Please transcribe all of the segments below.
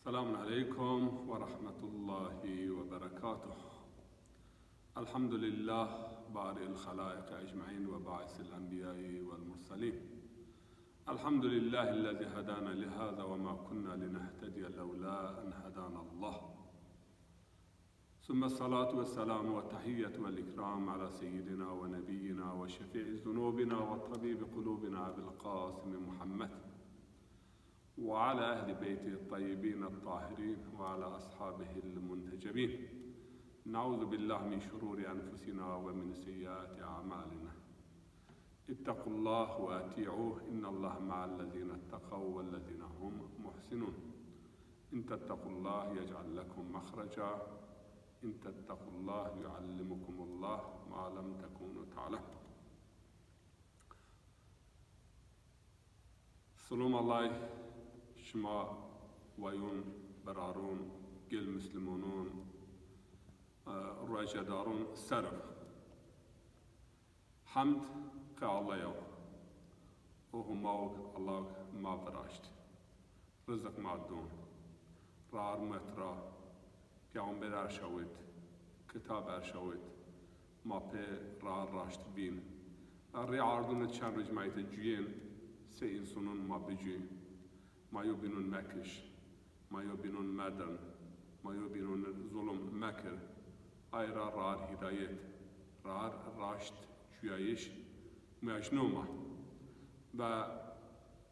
السلام عليكم ورحمة الله وبركاته. الحمد لله بارئ الخلائق أجمعين وباعث الأنبياء والمرسلين. الحمد لله الذي هدانا لهذا وما كنا لنهتدي لولا أن هدانا الله. ثم الصلاة والسلام والتحية والإكرام على سيدنا ونبينا وشفيع ذنوبنا وطبيب قلوبنا أبي القاسم محمد وعلى أهل بيته الطيبين الطاهرين وعلى أصحابه المنتجبين. نعوذ بالله من شرور أنفسنا ومن سيئات أعمالنا. اتقوا الله وأطيعوه إن الله مع الذين اتقوا والذين هم محسنون. إن تتقوا الله يجعل لكم مخرجا، إن تتقوا الله يعلمكم الله ما لم تكونوا تعلمون. سلام الله شما ويون برارون گل مسلمانون رجا دارون سرف حمد كالله يو وهما الله ما براشت رزق معدون رار مترا پیامبر ارشوید کتاب ارشوید ما په رار راشت بین ری عردون چند رجمعیت جوین سه انسانون ما بجوین ما يبينون مكش، ما يبينون مدن، ما يبينون ظلم مكر، أيرا رار هدايت، رار راشت جويش مجنومة.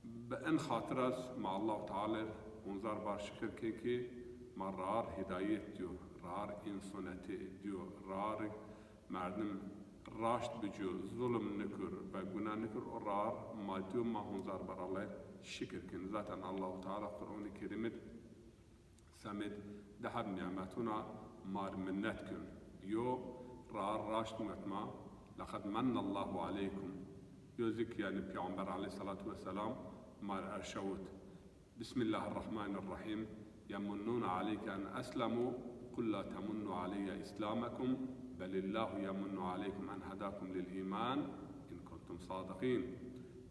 بأن خاطرات مع الله تعالى منظر بار شكر كي ما رار هدايت ديو، رار إنسانيت ديو، رار مردم راشت بجو ظلم نكر بجنا نكر رار ما ديو ما منظر بار الله شكر كن ذاتا الله تعالى قرآن الكريم سمد دهب نعمتنا مار منتكن يو رار راشت متما لقد من الله عليكم يوزك يعني بيعمبر عليه الصلاة والسلام مار أرشوت. بسم الله الرحمن الرحيم يمنون عليك أن أسلموا قل لا تمنوا علي إسلامكم بل الله يمن عليكم أن هداكم للإيمان إن كنتم صادقين.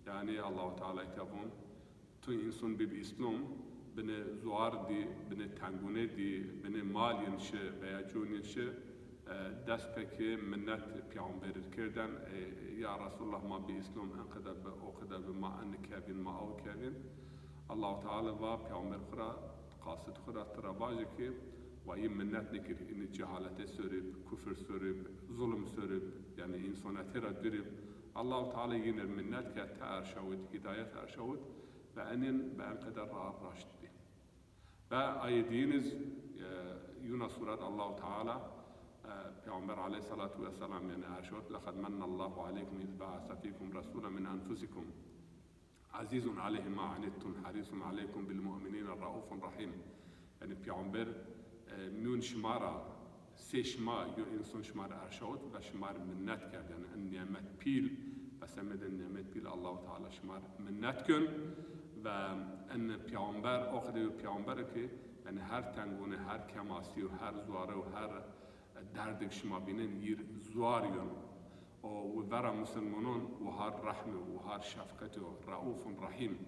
يعني الله تعالى يتابون تو انسان بی اسلام بنه زوار دی بنه تنگونه دی بنه مال ینشه و جون ینشه دست پکی منت پیامبر کردن یا رسول الله ما بی اسلام انقدر به اوقدر به ما ان کبین ما او کبین الله تعالی و پیامبر خورا قاصد خورا تراباجه که و این منت نکر این جهالت سرب کفر سرب ظلم سرب یعنی انسانیت را درب الله تعالی ینر منت که تأرشود هدایت ارشود بأنين بأن قدر راشد به. بأيدينز يونا سورة الله تعالى پیامبر عليه الصلاة والسلام يعني أرشد لقد من الله عليكم إذ بعث فيكم رسولا من أنفسكم عزيز عليه ما عنتم حريص عليكم بالمؤمنين الرؤوف رحيم. يعني پیامبر میون شمارا سه شما یو انسان شمار أرشد و شمار منت کرد يعني النعمت پیل بسمد النعمت پیل الله تعالى شمار منت کن و ان پیامبر آخده پیامبر که یعنی هر تنگونه هر کماسی و هر زواره و هر دردک شما بینن یر زواریون و برا مسلمانان و هر رحم و هر شفقت و رؤوف رحیم.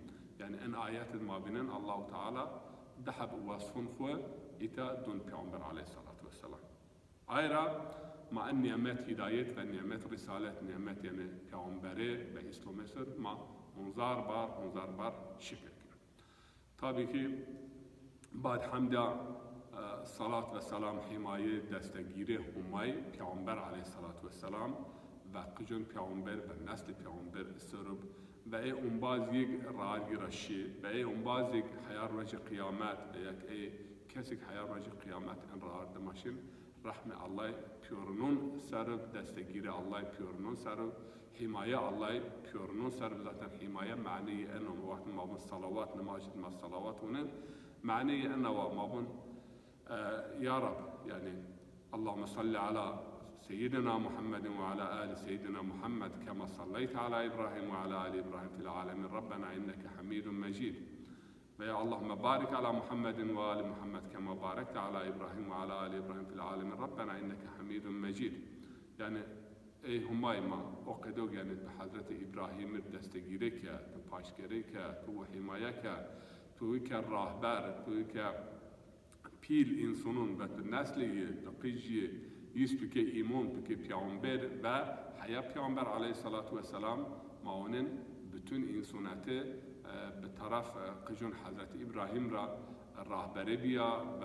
یعنی ان آیات ما بینن الله تعالی دحب وصفن خو ایتا دون پیامبر علیه الصلاة والسلام. ایرا ما ان نعمت هدایت و نعمت رسالت نعمت یعنی پیامبره به اسلام سر ما منظر بار شکر کرد. طبعی که بعد حمد صلاة و سلام حمایه دستگیری همای پیامبر علیه الصلاة والسلام و قجون پیامبر و نسل پیامبر سرب و ای انباز یک راری رشی و ای انباز یک حیار رج قیامت و یک ای کسی که حیار رج قیامت ان رار دماشین رحم الله پیورنون سرب دستگیری الله پیورنون سرب حمایه الله پیورنون سرب ذاتن حمایه معنی انه وقت ما بون صلوات نماجد ما صلوات هنا معنی انه ما بون يا رب يعني اللهم صل على سيدنا محمد وعلى آل سيدنا محمد كما صليت على إبراهيم وعلى آل إبراهيم في العالمين ربنا إنك حميد مجيد. ويا اللهم بارك على محمد وآل محمد كما باركت على إبراهيم وعلى آل إبراهيم في العالمين ربنا إنك حميد مجيد. يعني ای همای ما اقدو یعنی به حضرت ابراهیم دستگیری کرد، به پاشگری کرد، به حمایه کرد، توی که راهبر، توی که پیل انسانون و نسلی دقیقی یست که ایمان که پیامبر و حیا پیامبر علیه الصلاة و السلام معاونن بتون انسانات به طرف قجون حضرت ابراهیم را راهبری بیا و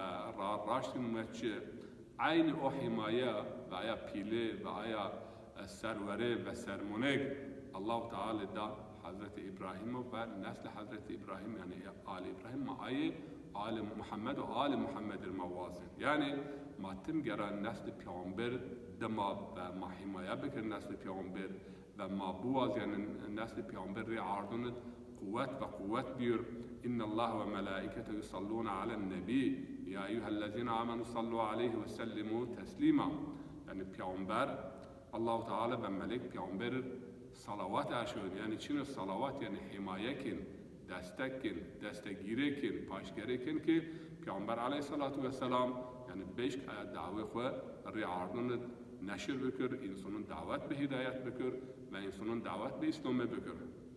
راشد مچه عین او حمایه و آیا پیله و آیا سروره و سرمونگ الله تعالی دا حضرت ابراهیم و نسل حضرت ابراهیم یعنی آل ابراهیم ما آل محمد و آل محمد الموازن یعنی ما تمگران نسل پیامبر دما و ما حمایه بکر نسل پیامبر و ما بواز یعنی نسل پیامبر ری عردون قوت بير إن الله وملائكته يصلون على النبي يا أيها الذين آمنوا صلوا عليه وسلموا تسليما يعني پیامبر الله تعالى بملك پیامبر صلوات اشون يعني چين الصلوات يعني حماية كن دستكن دستگیره کن پاشگره کن که پیامبر علیه الصلاة و السلام يعني بیش دعوه خو ریاردن نشر بکر انسانون دعوت به هدایت بکر و انسانون دعوت به اسلام بکر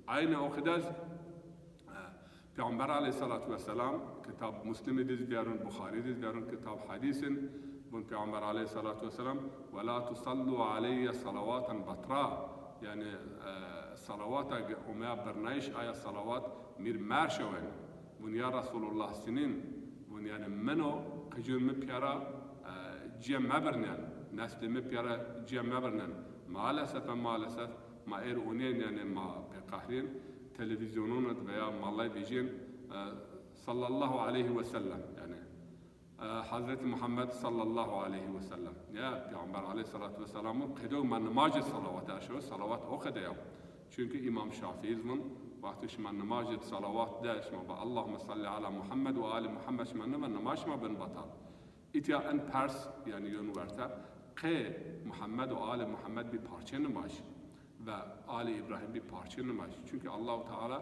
عین اوقدز پیامبر علیه الصلاة و السلام کتاب مسلم دیز بیارن بخاری دیز بیارن کتاب حدیث بون پیامبر علیه الصلاة و السلام ولا تصلوا علی صلوات بطرا يعني صلوات أمي برنايش آية صلوات مير مارشوين ونيا رسول الله سنين ونيا منو قجون مبيارا جيم مبرنان نسل مبيارا جيم مبرنان ما لسف ما إيرونين يعني ما بقهرين تلفزيونون ويا ما الله بيجين صلى الله عليه وسلم يعني حضرت محمد صلى الله عليه وسلم يا پیامبر علیه الصلاة و السلام قدو من نماز صلوات اشو صلوات اخده چونکه امام شافعی من وقتش من نماز صلوات داش ما با اللهم صل على محمد و آل محمد من نماز ما بن بطل اتیا ان پرس يعني ينورتا قه محمد و آل محمد بی پارچه نماز و آل ابراهیم بی پارچه نماز چونکه الله تعالی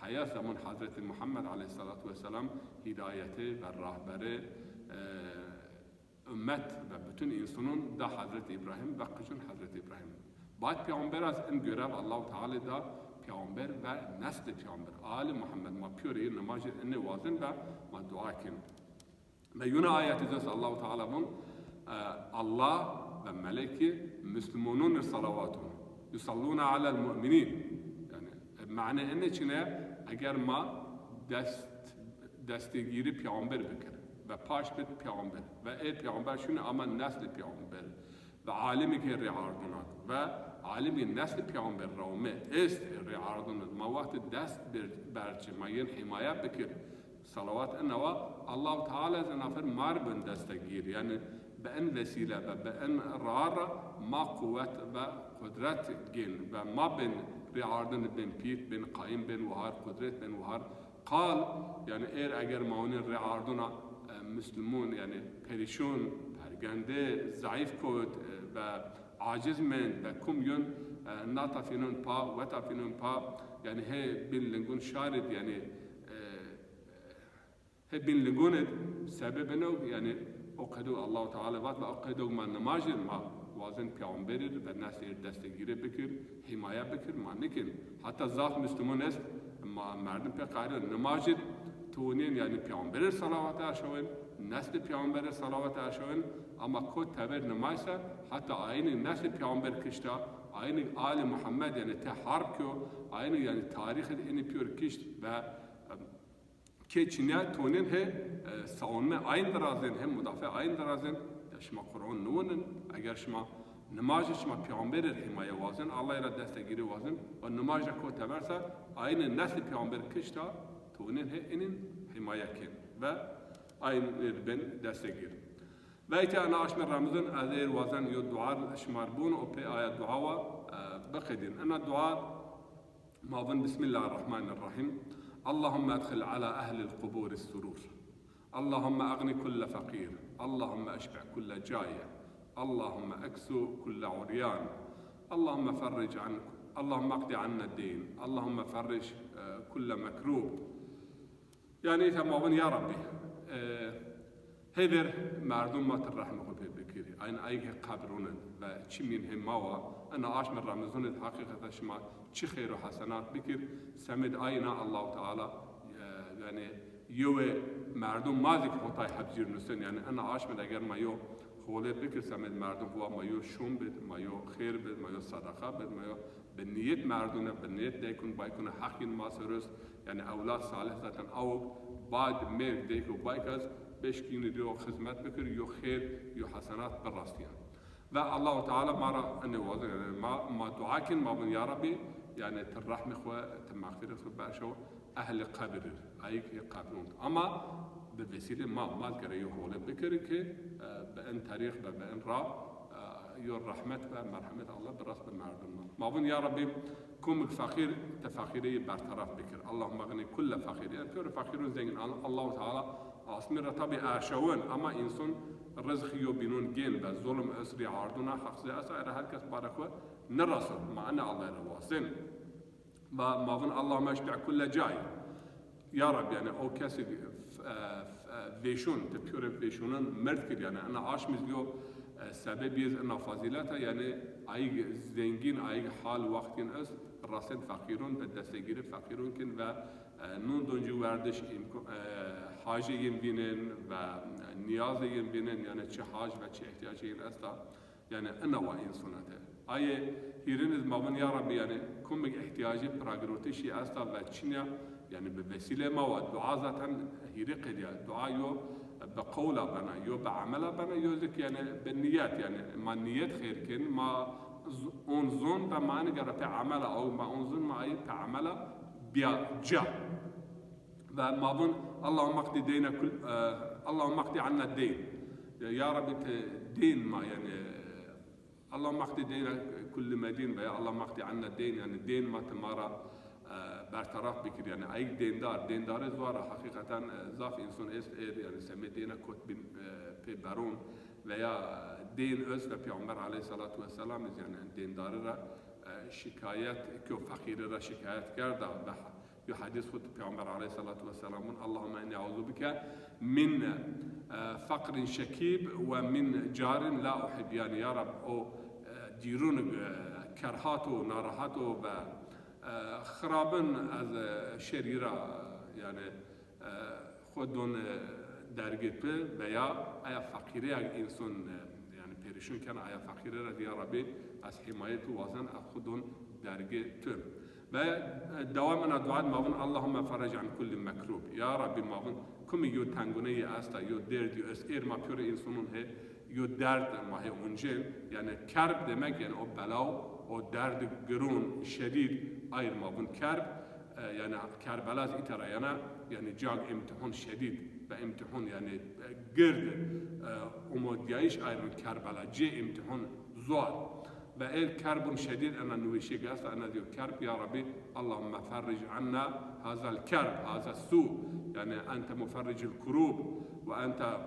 حیات زمان حضرت محمد علیه الصلاة و السلام هدایت و راهبره امت و بتون انسانون دا حضرت ابراهیم و قجون حضرت ابراهیم باید پیامبر از این گراب الله تعالی دا پیامبر و نسل پیامبر آل محمد ما پیوری نماز این وازن و ما دعا کن و یون آیت جس الله تعالی بون الله و ملائکه مسلمونون صلواتون يصلون على المؤمنين يعني معنى اینه چنه اگر ما دستگیری پیامبر بکر و پاش بد پیامبر و ای پیامبر شونه اما نسل پیامبر و عالمی که ریاردونات و عالمی نسل پیامبر رومه است ریاردونات ما وقت دست برچه ما ین حمایه بکر صلوات انوا الله تعالی زنافر مار بن دستگیر یعنی به این وسیله و به این رار ما قوت و قدرت گین و ما بین ریاردن بین پیت بین قایم بین وهار قدرت بین وهار قال يعني اگر ماونين رعاردنا مسلمون يعني پریشون پرگنده ضعیف کود و عاجز من و کمیون ناتافینون پا و تافینون پا يعني هي بين لنگون شارد يعني هي بين لنگون سبب انه يعني اقدو الله تعالى وات اقدو ما نماجر ما وازن پیامبر و ناس دستگیری بکر حمایه بکر ما نکن حتی ذات مسلمون است ما مردم پی قاعده نماجد تونین یعنی پیامبر صلوات اشوین نسل پیامبر صلوات اشوین اما کو تبر نمایسه حتی آین نسل پیامبر کشتا آین آل محمد یعنی تحرب کو آین یعنی تاریخ این پیور کشت و که چنیا تونین he savunma aynı darazen hem müdafaa aynı darazen şma Kur'an nunun eğer şma namazı şma peygamber himaye vazın Allah ile destegiri vazın ve namazı ko tabarsa aynı nesli peygamber kışta toonin he inin himaye kin ve aynı ben destegir ve ite ana aşmer Ramazan azir vazın yo dua şmarbun o pe ayet dua baqidin ana dua mavun bismillahirrahmanirrahim اللهم أدخل على أهل القبور السرور اللهم أغن كل فقير اللهم أشبع كل جائع اللهم أكسو كل عريان اللهم فرج عن اللهم اقض عنا الدين اللهم فرج كل مكروب يعني تمام يا ربي هذر مردم ما ترحم قبل بكير أين أي قبرون وشمين هم ماوا أنا عاش من رمضان الحقيقة شما چه خير وحسنات بكر سمد أين الله تعالى يعني یو مردم مازی که خطای حبزیر نسن یعنی انا آشمد اگر ما یو خولت بکر سمید مردم هوا ما یو شوم بد ما یو خیر بد ما یو صدقه بد ما یو به نیت مردونه به نیت دیکن بایکن حقی نماز رست یعنی اولاد صالح زدن او بعد مرگ دیکو بایکز بشکین دیو خدمت بکر یو خیر یو حسنات براستیان و الله تعالى مرة أنه واضح يعني ما دعاكن ما بن يا ربي يعني ترحم إخوة تمغفر إخوة باشو أهل قبر أيك قبرون أما بوسيلة ما ذكر يهول بكر كي بأن تاريخ بأن را يو الرحمة ومرحمة الله براس بمردم ما بن يا ربي كم فقير تفقيري برطرف بكر اللهم اغني كل فقير يعني كل فقير زين الله تعالى أسمر طبي أشون أما إنسان رزق يو بينون جين بظلم أسري عردنا حق زي أسرع هر كس باركوا نرسل مع أن الله رواسن ما ظن الله ما يشبع كل جاي يا رب يعني أو كسي فيشون تبيور فيشونن مرد يعني أنا عاش مزيو سبب يز أن فضيلته يعني أي زنجين أي حال وقت أس راسن فقيرون بالدستگیر فقيرون كن و نون دونجي وردش حاجه ينبينن و نیاز ينبينن يعني چه حاج و چه احتياج ين استا يعني انا و انسانته اي هيرين مابن يا رب يعني كم احتياجي براغروتشي استا و چنيا يعني بوسيله ما و دعاء ذاتا هيرق دعاء يو بقوله بنا يو بعمله بنا يو ذك يعني بالنيات يعني ما النيات خير كن ما انظن بمعنى جرى عمله او ما انظن معي عمله بيا جا وما بن اللهم اقضي دينا كل اللهم اقضي عنا الدين يا رب دين ما يعني اللهم اقضي دينا كل مدين يا اللهم اقضي عنا الدين يعني الدين ما تمارا برطرف بكر يعني اي ديندار زوار حقيقه ضعف انسان است يعني سمي دينا كوت بي بارون ويا دين اس و پیامبر علیه الصلاة والسلام يعني دیندار را شکایت که فقیر را شکایت کرده و یه حدیث خود پیامبر علیه الصلاة والسلام اللهم اني اعوذ بك من فقر شکیب و من جار لا احب يعني يا رب او دیرون کرهات و ناراحت و خرابن از شریرا يعني خودون درگیر و یا ایا فقیری انسان يعني پیرشون کن ایا فقیری را یا ربی از حمایت و وزن خودون درگیر و دوامنا دعاء ماون اللهم فرج عن كل مكروب يا ربي ماون كم يو تنگونه استا يو درد يو اسير ما بيور انسانون هي يو درد ما هي اونجل يعني كرب demek يعني او بلاو او درد گرون شديد اير ماون كرب يعني كربلاز اتريانا يعني جاگ امتحان شديد و امتحان يعني گرد امودیایش ايرون كربلا جي امتحان زوار و ايه كرب شديد انا نوشي قاسا انا ديو كرب يا ربي اللهم فرج عنا هذا الكرب هذا السوء يعني انت مفرج الكروب وانت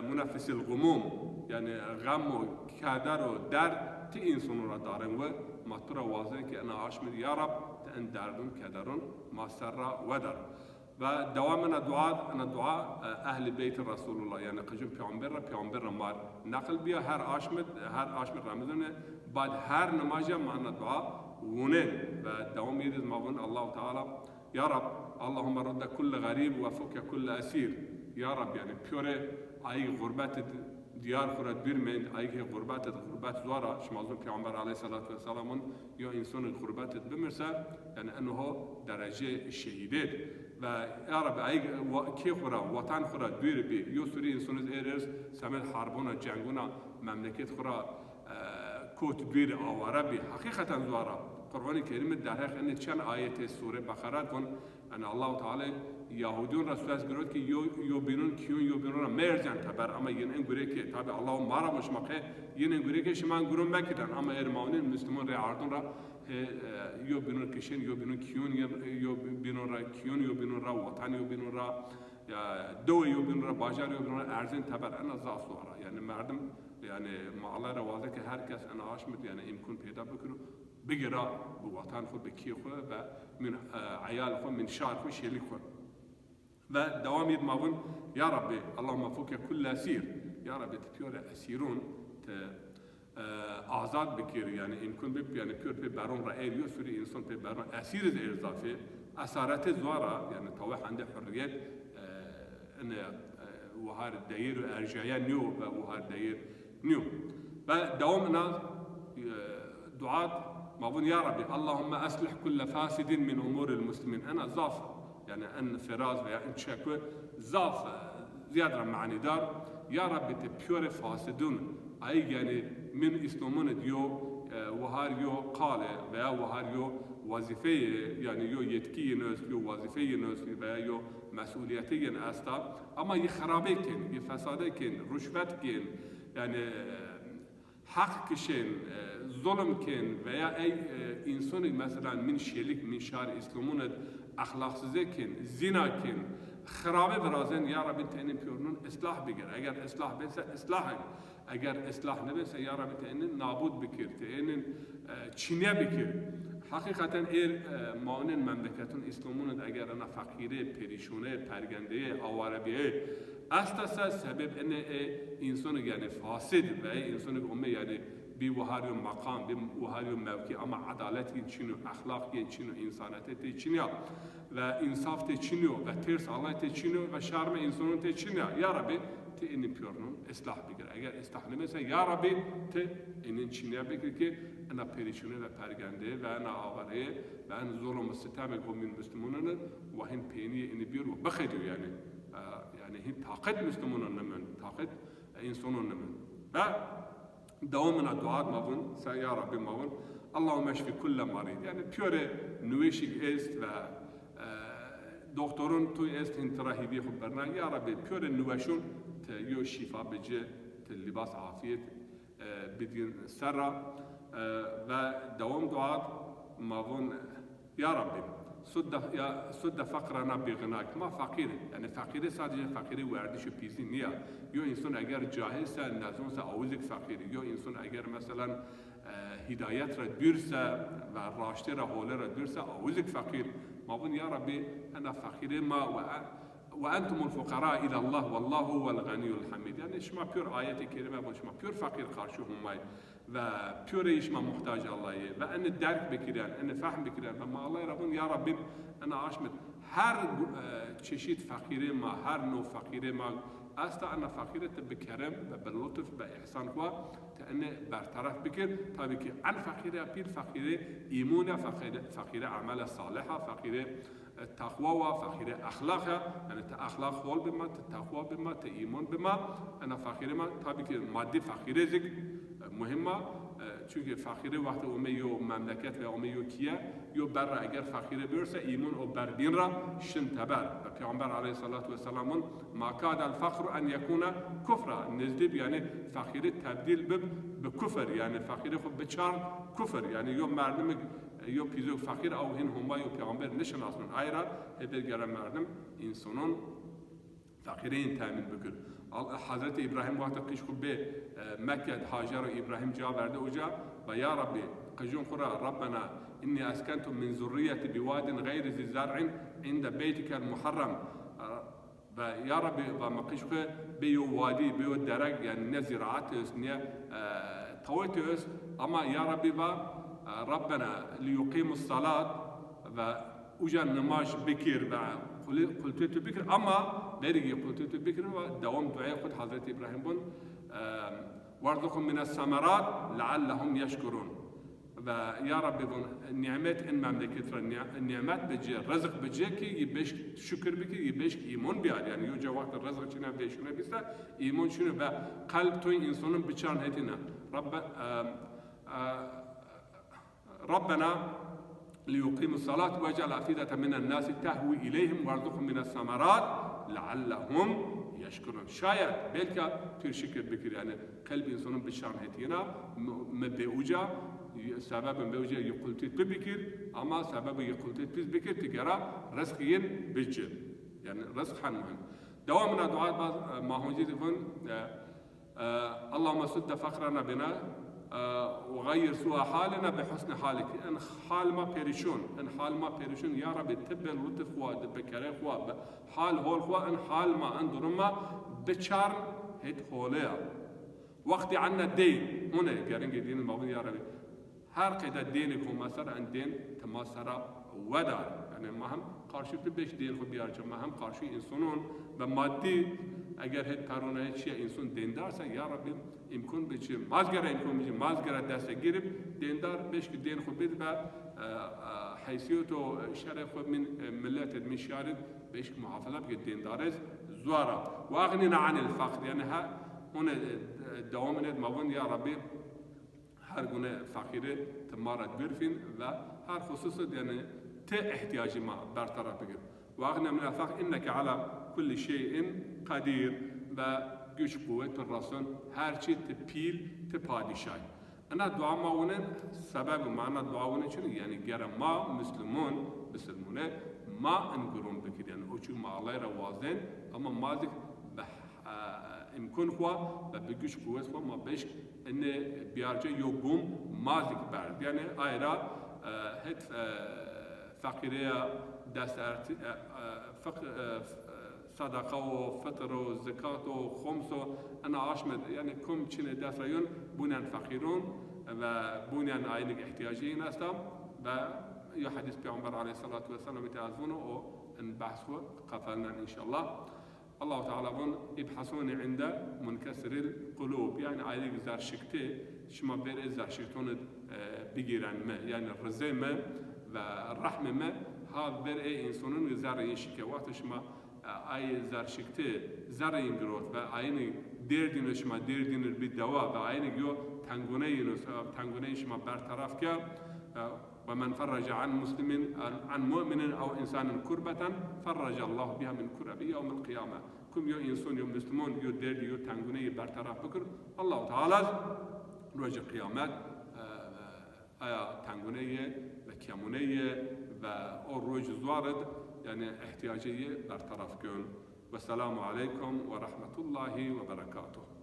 منفس الغموم يعني غم و كدر و درد تي انسان را دارن و مطر واضح که انا عاشمد يا رب تأن دردن كدرن ما سر ودر و دوامنا دعاء اهل بيت رسول الله يعني قجم پیامبر مار نقل بیا هر آشمد رمضان بعد هر نماز معنا دعاء ونن و دوام يريد ماون الله تعالى يا رب اللهم رد كل غريب وفك كل اسير يا رب يعني بيوره اي غربت ديار خورد بيرمن اي غربت زوارا شمازون پیامبر عليه الصلاه والسلام يا انسان غربت بمرسا يعني انه درجه الشهيدات و يا رب اي كي خورا وطن خورا دير بي يو سوري انسان ايرز سمل حربونا جنگونا مملكت خورا كوت دير اواره بي حقيقه زوارا قرآن کریم در حق ان چند آیت سوره بقره کن ان الله تعالی یهودیون رسول است گرفت که یو بینون کیون یو بینون مرجن تبر اما ین ان گره که تابع الله مارا مشمقه ین ان گره که شما گرون مکدن اما ارمانین مسلمان را عردون را یو بینون کشین یو بینون کیون یو بینون را کیون یو بینون را وطن یو بینون را دو یو بینون را باجار یو بینون را ارزن تبر ان زاسوارا يعني مردم يعني ما الله روازه که هر کس انا عاشمت يعني امکان پیدا بکنه بگیرا به وطن خود به کی خود و من عیال خود من شهر خود شیلی خود و دوام ید ماون یا ربی اللهم فوق كل اسیر یا ربی تپیور اسیرون آزاد بکر یعنی امکان بی یعنی پیور پی برون را ایریو سوری انسان پی برون اسیر از ارزافه اسارت زوارا یعنی طوح عنده حریت ان وهار داير ارجايا نيو وهار داير نيو دوامنا دعاء ما يا ربي اللهم اصلح كل فاسد من امور المسلمين انا ضاف يعني ان فراز ويا ان شكوى ضاف زياده معني دار يا ربي تبيور فاسدون اي يعني من اسلامون ديو وهار يو قال ويا وهار يو وظيفه يعني يو يتكي ناس يو وظيفه ناس ويا يو مسئولیتی استا اما یه خرابه کن یه فساده کن رشوت کن yani حق کشن ظلم کن veya ey insan mesela min şelik min şar İslam'ın ahlaksızı kın zina kın خرابه برازن ya Rabbi tenin piyonun ıslah bigir eğer ıslah bense ıslah eğer ıslah ne bense ya Rabbi tenin nabud bikir tenin çinye bikir hakikaten mağının memleketin İslam'ın eğer ana fakire, perişune, pergendeye, avarabiye astasa sebep ene insanı yani fasid ve insanı umme yani bir vahariyo makam, bir vahariyo mevki ama adalet için, ahlak için, insaniyet için ve insaf için ve ters Allah için ve şarm insanın için ya Rabbi te inin piyonun ıslah bigir. Eğer ıslah nemese ya Rabbi te inin çinye bigir ki ana perişune ve pergende ve ana avariye ve ana zulüm sitem qavmin Müslümanların ve hin peyniye ini bir ve bakediyor yani hin taqet Müslümanların men taqet insanın men ve devamına dua mavun ya Rabbi mavun Allahümme eşfi kulle marid yani piyore nüveşik est ve doktorun tu est hintirahibi xubberna ya Rabbi piyore nüveşun te yo şifa bece te libas afiyet بدين سرة ودوام دعاء ماذون يا ربي سد فقرنا بغناك ما فقير يعني فقير sadece فقير وردش بيزي نيا يو انسان اگر جاهل سا نازون سا اوزك فقير يو انسان اگر مثلا هدايت رد بيرسا و راشته را حوله رد بيرسا اوزك فقير ماذون يا ربي انا فقير ما وأنتم الفقراء إلى الله والله هو الغني الحميد يعني شما بير آيات كريمة شما بير فقير قارشوهم ماي و بير شما محتاج الله و أن الدرك بكريان أن فهم بكريان فما الله يربون يا ربي أنا عاشمت هر چشيد فقيري ما هر نوع فقيري ما أستا أنا فقيرة بكرم باللطف بإحسان قوى تأن برطرف بكر طيب عن فقيرة بير فقيرة إيمونة فقيرة أعمال صالحة فقيرة التقوى وفقيرة أخلاقها يعني أخلاق خول بما التقوى بما الإيمان بما أنا فقيرة ما طبعا مادي فقيرة زك مهمة çünkü fakire vakti omeyo memleket ve omeyo kiye yo berra eğer fakire bürse iman o berbinra şin teber ve Peygamber aleyhissalatu vesselamın makadel fakru en yekuna kufra nezdib yani fakire tebdil be küfür yani fakire khub beçar küfür yani yo merdimi yo pizo fakir av hin huma yo Peygamber nişanasının ayra eber gelen merdim insanın fakireyin temin bükür Hazreti İbrahim vakti kışkı be Mekke Hacer ve İbrahim cevap verdi oca ve ya Rabbi kıcun kura Rabbena inni askentum min zurriyeti biwadin gayri zi zar'in inde beytikel muharram ve ya Rabbi ve makışkı be yo vadi be yo derek yani ne ziraat ne tavit ama ya Rabbi ve Rabbena liyuqimus salat ve ucan namaz bekir ve قلت بكر أما بريء قلت بكر ودوام دعاء قد حضرت إبراهيم بن وارزقهم من الثمرات لعلهم يشكرون ويا رب بن نعمات إن مملكة النعمات بجي الرزق بجي كي يبيش شكر بكي يبيش إيمان بيار يعني يوجد وقت الرزق شنو بيشونه بيسا إيمان شنو بقلب توي إنسانون بچان هتنا ربنا ليقيموا الصلاة واجعل أفئدة من الناس تهوي إليهم وارزقهم من الثمرات لعلهم يشكرون شايد بلكا تير شكر بكر يعني قلب إنسان بشان هتينا مبيوجا سبب مبيوجا يقولتيت ببكر أما سبب يقولتيت بكر تجارة رزقين بجد يعني رزق حنمهم دوامنا دعاء ما هو جيدون اللهم سد فقرنا بنا وغير سوء حالنا بحسن حالك ان حال ما بيريشون ان حال ما بيريشون يا رب تبل لطف واد بكره خوا حال هول خوا ان حال ما اندرما بچار هت هوليا وقتی عنا دین هونه گرنگ دین مبنی یا ربی هر قدر دینی که مثلا ان دین تماسرا ودار یعنی ما هم قارشی تو بیش دین خو بیارچه ما هم قارشی انسانون و مادی اگر هیچ پرونه چیه انسان دیندار سه یا ربی امکان بچه مازگره امکان بچه مازگره دست گیریم دیندار بیش که دین خو بید و حیثیت و شرف خو من ملت میشارد بیش که محافظت که دیندار زوارا و اغنینا عن الفقر یعنی ها اون دوام ند مبون یا ربی هر گونه فقیره تمارد برفین و هر خصوص یعنی ته احتیاجی ما برطرف بگیر و اغنینا من الفقر انك على كل شيء قدیر و güç kuvvet الرسول her şey تپیل تپادشای انا دعا ما ونه سبب معنا دعا ونه چنه یعنی گر ما مسلمونه ما انگرون بکر یعنی اوچو ما الله را وازن اما مازک امکان خوا و به güç kuvvet خوا ما بشک ان بیارجه یوگم مازک برد یعنی ایرا هت فقیره دست صدقه و فطر و زکات و خمس و انا عاشمد يعني كم چنه دفريون بنيان فقيرون و بنيان عينك احتياجين هستم و يا حديث پیغمبر عليه الصلاة والسلام يتعزونه و نبحثه قفلنا ان شاء الله الله تعالى بون يبحثون عند منكسر القلوب يعني عينك زرشكتي شما بير زرشكتون بگیرن ما يعني الرزي ما و الرحمة ما هذا بير اي انسانون زر شكوات شما ay zarşikte zarayın growth ve aynı derdin şuma derdin bir dava ve aynı yo tangune şuma bertaraf ki ve men farraca an muslimin an mu'minin ev insanın kurbeten farraca Allah biha min kurabi yevmil kıyame kum yo insan yo müslüman yo derdi yo tanguneyi bertaraf bıkır Allah Teala roca kıyamet aya tanguneyi ve kemuneyi ve o roca zuarad يعني احتياجية برطرف كون والسلام عليكم ورحمة الله وبركاته